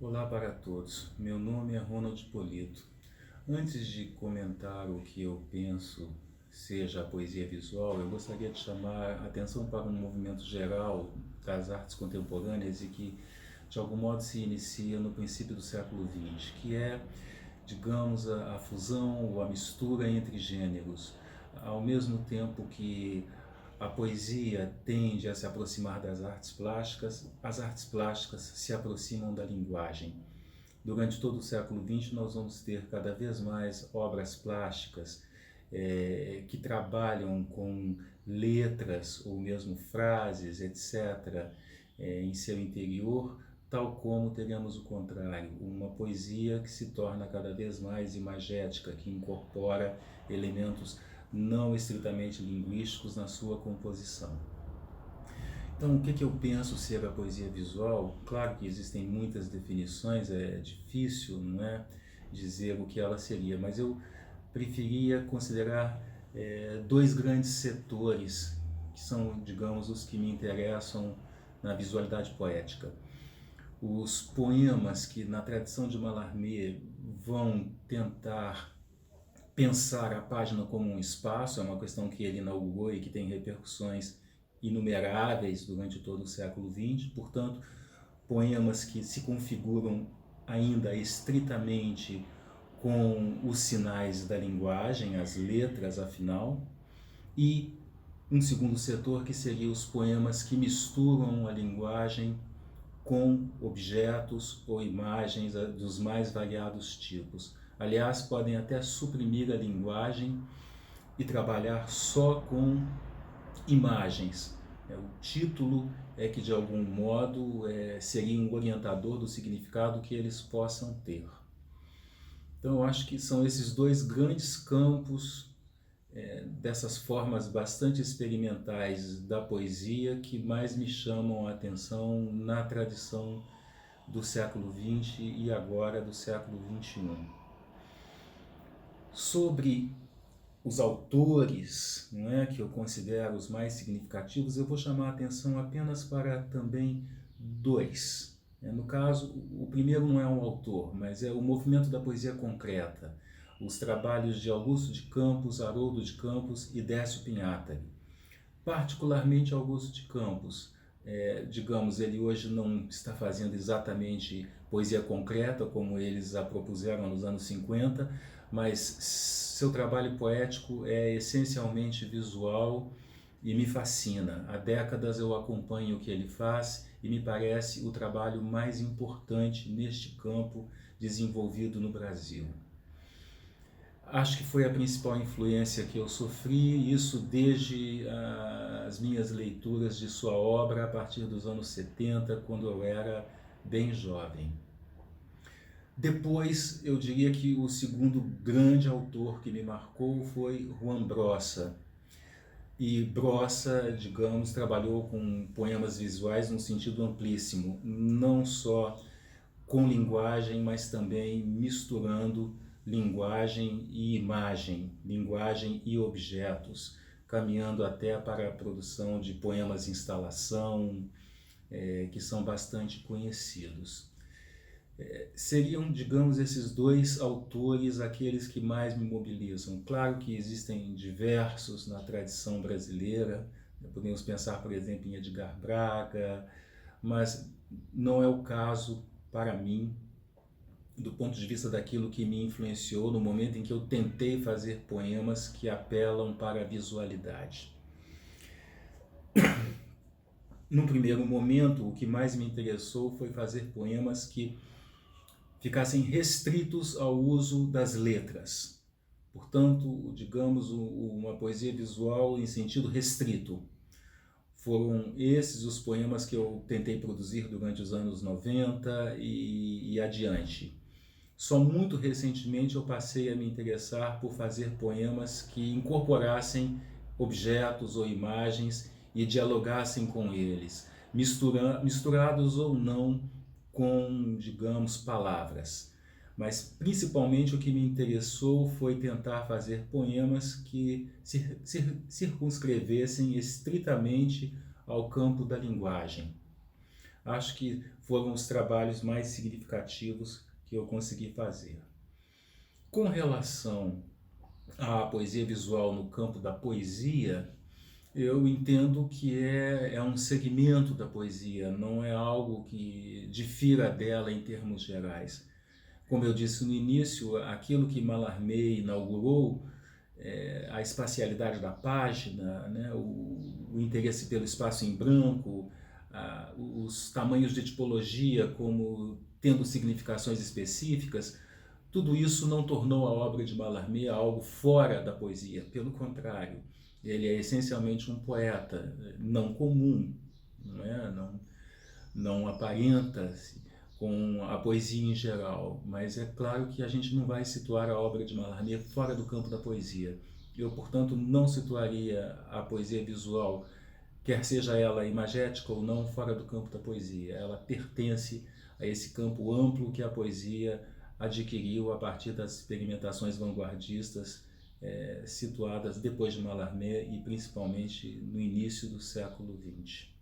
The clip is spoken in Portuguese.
Olá para todos, meu nome é Ronald Polito. Antes de comentar o que eu penso seja a poesia visual, eu gostaria de chamar a atenção para um movimento geral das artes contemporâneas e que, de algum modo, se inicia no princípio do século XX, que é, digamos, a fusão ou a mistura entre gêneros, ao mesmo tempo que a poesia tende a se aproximar das artes plásticas, as artes plásticas se aproximam da linguagem. Durante todo o século XX, nós vamos ter cada vez mais obras plásticas que trabalham com letras ou mesmo frases, etc., em seu interior, tal como teremos o contrário, uma poesia que se torna cada vez mais imagética, que incorpora elementos não estritamente linguísticos na sua composição. Então, o que eu penso ser a poesia visual? Claro que existem muitas definições, é difícil, não é, dizer o que ela seria, mas eu preferia considerar dois grandes setores que são, digamos, os que me interessam na visualidade poética. Os poemas que, na tradição de Mallarmé, vão tentar pensar a página como um espaço, é uma questão que ele inaugurou e que tem repercussões inumeráveis durante todo o século XX, portanto, poemas que se configuram ainda estritamente com os sinais da linguagem, as letras, afinal, e um segundo setor que seria os poemas que misturam a linguagem com objetos ou imagens dos mais variados tipos. Aliás, podem até suprimir a linguagem e trabalhar só com imagens. O título é que, de algum modo, seria um orientador do significado que eles possam ter. Então, eu acho que são esses dois grandes campos dessas formas bastante experimentais da poesia que mais me chamam a atenção na tradição do século XX e agora do século XXI. Sobre os autores, não é, que eu considero os mais significativos, eu vou chamar a atenção apenas para também dois. No caso, o primeiro não é um autor, mas é o movimento da poesia concreta, os trabalhos de Augusto de Campos, Haroldo de Campos e Décio Pinhatari. Particularmente Augusto de Campos, digamos, ele hoje não está fazendo exatamente poesia concreta como eles a propuseram nos anos 50, mas seu trabalho poético é essencialmente visual e me fascina. Há décadas eu acompanho o que ele faz e me parece o trabalho mais importante neste campo desenvolvido no Brasil. Acho que foi a principal influência que eu sofri, isso desde as minhas leituras de sua obra a partir dos anos 70, quando eu era bem jovem. Depois, eu diria que o segundo grande autor que me marcou foi Juan Brossa. E Brossa, digamos, trabalhou com poemas visuais num sentido amplíssimo, não só com linguagem, mas também misturando linguagem e imagem, linguagem e objetos, caminhando até para a produção de poemas instalação, que são bastante conhecidos. Seriam, digamos, esses dois autores aqueles que mais me mobilizam. Claro que existem diversos na tradição brasileira, podemos pensar, por exemplo, em Edgar Braga, mas não é o caso para mim, do ponto de vista daquilo que me influenciou no momento em que eu tentei fazer poemas que apelam para a visualidade. Num primeiro momento, o que mais me interessou foi fazer poemas que ficassem restritos ao uso das letras. Portanto, digamos, uma poesia visual em sentido restrito. Foram esses os poemas que eu tentei produzir durante os anos 90 e adiante. Só muito recentemente eu passei a me interessar por fazer poemas que incorporassem objetos ou imagens e dialogassem com eles, misturados ou não com, digamos, palavras. Mas principalmente o que me interessou foi tentar fazer poemas que se circunscrevessem estritamente ao campo da linguagem. acho que foram os trabalhos mais significativos que eu consegui fazer. Com relação à poesia visual no campo da poesia, eu entendo que é um segmento da poesia, não é algo que difira dela em termos gerais. Como eu disse no início, aquilo que Mallarmé inaugurou, a espacialidade da página, né, o interesse pelo espaço em branco, os tamanhos de tipologia como tendo significações específicas, tudo isso não tornou a obra de Mallarmé algo fora da poesia. Pelo contrário, ele é essencialmente um poeta não comum, não é? Não aparenta-se com a poesia em geral, mas é claro que a gente não vai situar a obra de Mallarmé fora do campo da poesia. Eu, portanto, não situaria a poesia visual, quer seja ela imagética ou não, fora do campo da poesia. Ela pertence a esse campo amplo que a poesia adquiriu a partir das experimentações vanguardistas situadas depois de Mallarmé e principalmente no início do século XX.